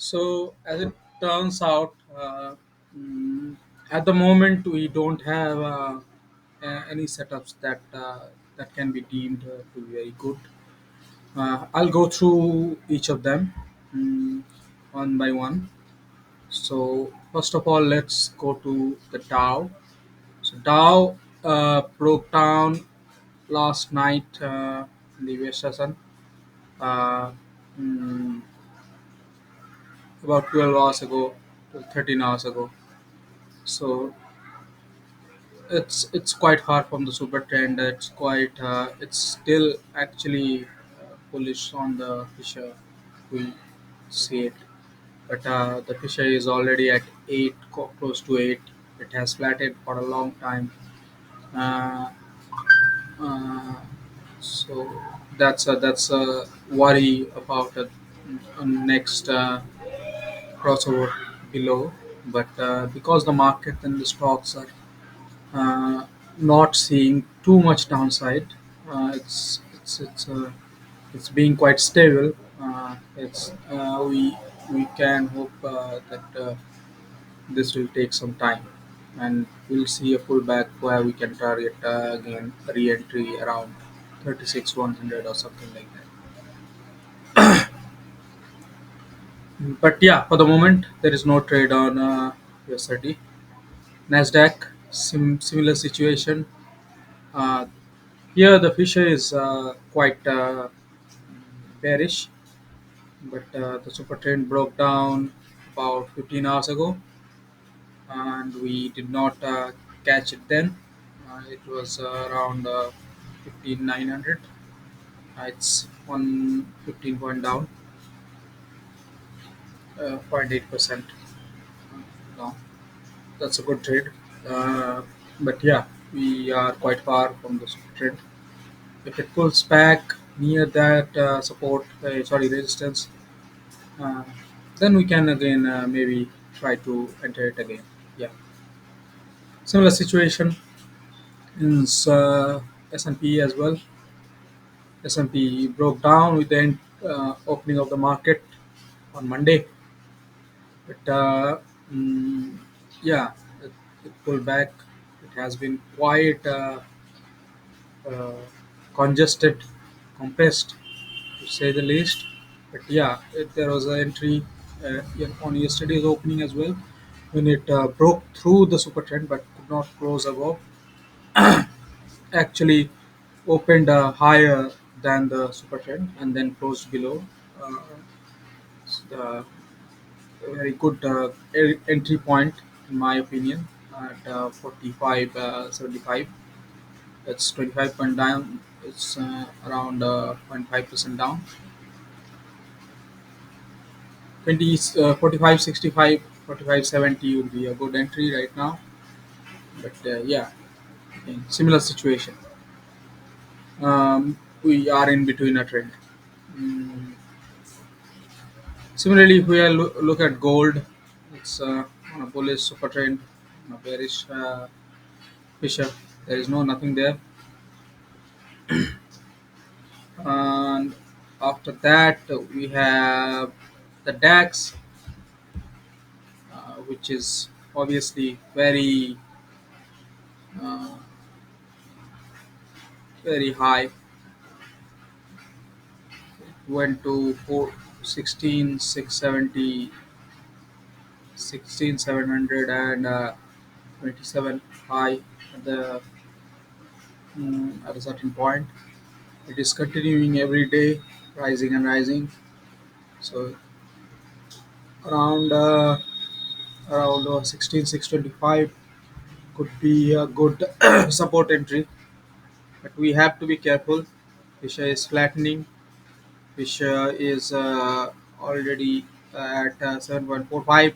So, as it turns out, mm, at the moment we don't have any setups that can be deemed to be very good. I'll go through each of them mm, one by one. So, first of all, let's go to the Dow. So, Dow broke down last night in the US session. Uh, mm, about 12 hours ago, 13 hours ago. So it's quite hard from the super trend. It's still actually bullish on the Fisher. We see it, but the Fisher is already at eight, close to eight. It has flattened for a long time. Uh, uh, so that's a worry about the next crossover below. But because the market and the stocks are not seeing too much downside. It's being quite stable. It's we can hope that this will take some time, and we'll see a pullback where we can target again re-entry around 36,100 or something like that. But yeah, for the moment there is no trade on USD. Nasdaq, similar situation. Uh, Here the Fisher is quite bearish, but the super trend broke down about 15 hours ago, and we did not catch it then. It was around 15,900. It's 115 point down, 0.8% down. That's a good trade. Uh, but yeah, we are quite far from the super trend. If it pulls back near that support, sorry, resistance, uh, then we can again maybe try to enter it again. Yeah, similar situation in S&P as well. S&P broke down with the opening of the market on Monday, but mm, yeah, it pulled back. It has been quite uh, congested, compressed, to say the least. But yeah, there was an entry on yesterday's opening as well when it broke through the super trend but could not close above. Actually, opened higher than the super trend and then closed below. Uh, it's a very good entry point, in my opinion, at 45.75. That's 25 point down. It's around 0.5% down. 20 45.65, 45.70 would be a good entry right now. But yeah, again, similar situation. We are in between a trend. Mm. Similarly, if we look at gold, it's on a bullish super trend, on a bearish Fisher. There is nothing there. And after that, we have the DAX, which is obviously uh, very high. Went to 16,670, 16,700 and 27 high at the at a certain point. It is continuing every day, rising and rising. So around around 16,625 could be a good support entry, but we have to be careful. Fisher is flattening. Fisher is already at 7.45.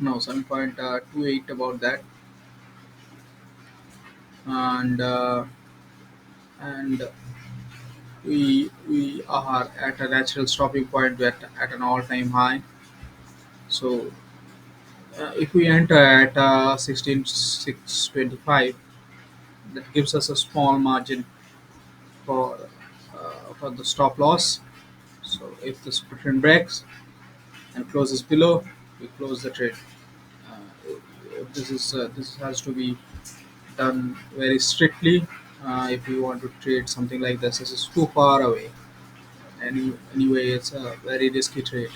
No, 7.28 about that, and and we are at a natural stopping point at an all-time high. So if we enter at 16,625, that gives us a small margin for the stop loss. So if the super trend breaks, and closes below, we close the trade. This has to be done very strictly if you want to trade something like this. This is too far away. Anyway, it's a very risky trade.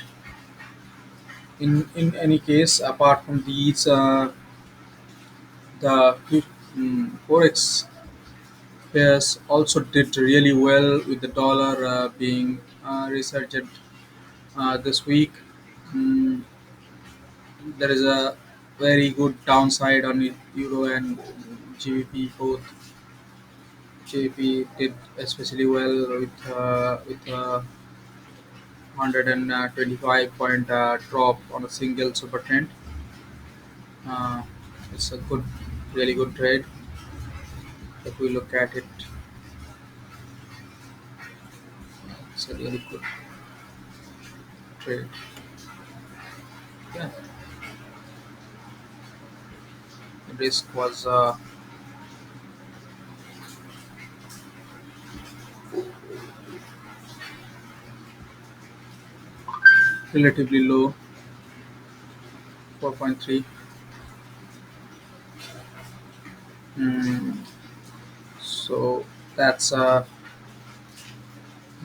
In any case, apart from these, the forex pairs also did really well with the dollar being resurgent this week. Mm, there is a very good downside on euro and GBP. Both GBP did especially well with 125 point drop on a single super trend. Uh, it's a really good trade. If we look at it, it's a really good trade. Yeah, the risk was relatively low, 4.3. Mm, so that's uh,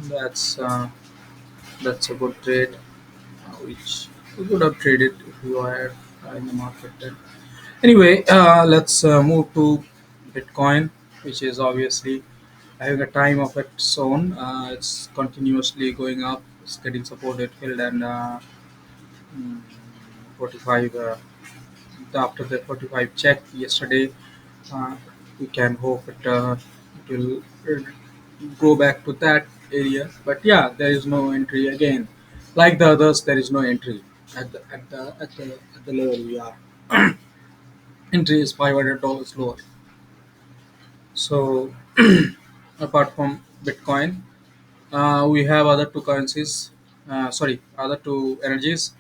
that's uh, that's a good trade, which you could have traded if you were in the market then. Anyway, let's move to Bitcoin, which is obviously having a time of its own. It's continuously going up. It's getting supported, held, and mm, 45. After the 45 check yesterday, uh, we can hope it will go back to that area. But yeah, there is no entry again. Like the others, there is no entry at the level we are. Entry is $500 lower. So apart from Bitcoin, we have other two currencies. Sorry, other two energies.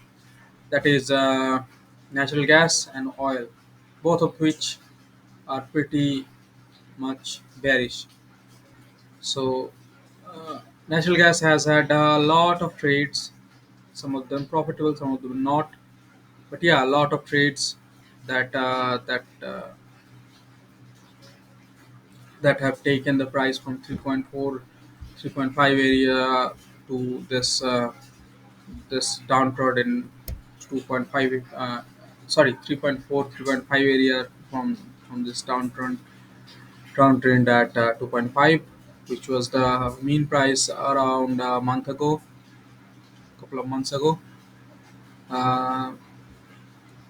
That is natural gas and oil, both of which are pretty much bearish. So, natural gas has had a lot of trades, some of them profitable, some of them not. But yeah, a lot of trades that have taken the price from 3.4, 3.5 area to this downtrodden 2.5. Sorry, 3.4, 3.5 area from this downtrend at 2.5, which was the mean price around a month ago, couple of months ago. Uh,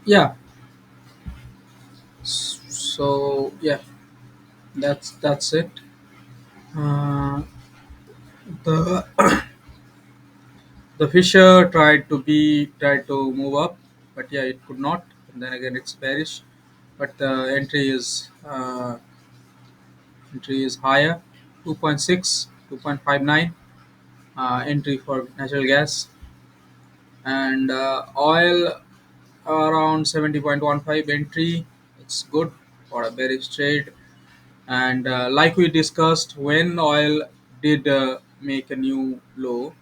yeah, so yeah, that's it. Uh, the the Fisher tried to move up, but yeah, it could not. And then again, it's bearish, but the entry is higher, 2.6, 2.59 entry for natural gas, and oil around 70.15 entry. It's good for a bearish trade. And like we discussed, when oil did make a new low,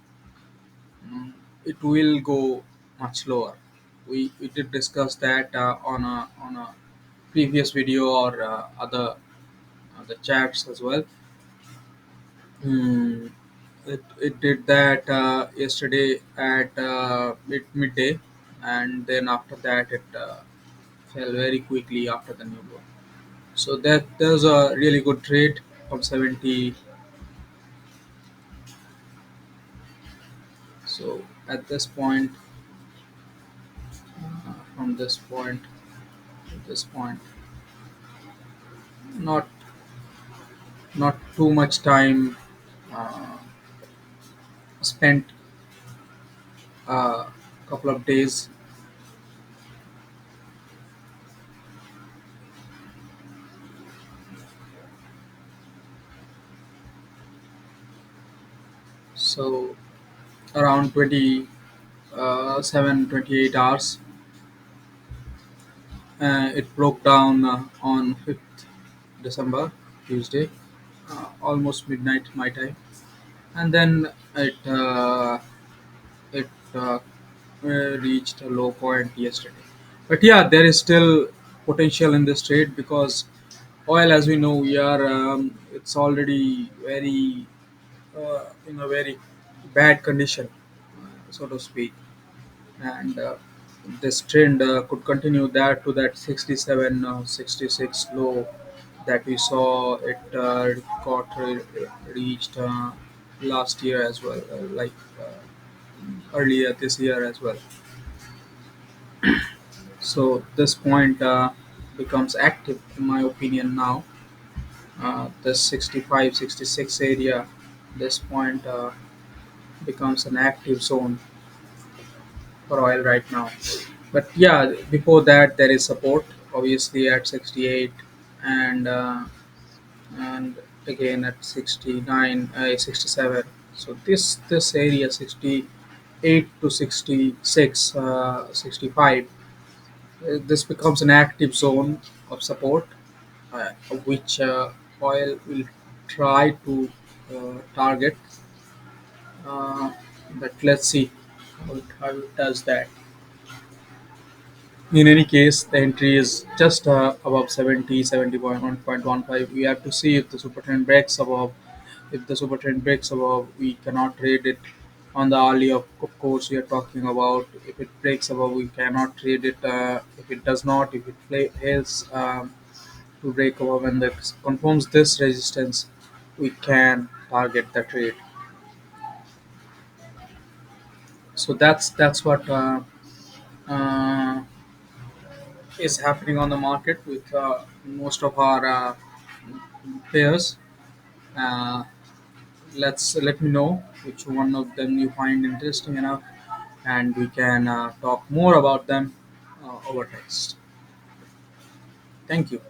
it will go much lower. We did discuss that on a previous video or other chats as well. Mm, it did that yesterday at midday, and then after that it fell very quickly after the new low. So there's a really good trade from 70. So at this point, from this point to this point, not not too much time uh, spent, a couple of days. So around 28 hours. It broke down on 5th December, Tuesday, almost midnight my time, and then it reached a low point yesterday. But yeah, there is still potential in this trade because oil, as we know, we are it's already very in a very bad condition, so to speak, and this trend could continue that to that 67 66 low that we saw it got reached last year as well, like earlier this year as well. So this point becomes active in my opinion now. This 65 66 area, this point becomes an active zone for oil right now. But yeah, before that there is support obviously at 68, and and again at 69, 67. So this area 68 to 66, 65, this becomes an active zone of support, uh, which oil will try to target. Uh, but let's see how it does that. In any case, the entry is just above 70, 70.1.15. We have to see if the super trend breaks above. If the super trend breaks above, we cannot trade it on the hourly. Of course, we are talking about. If it breaks above, we cannot trade it. If it does not, if it fails to break above and that confirms this resistance, we can target the trade. So that's what uh, is happening on the market with most of our pairs. Uh, let me know which one of them you find interesting enough, and we can talk more about them over text. Thank you.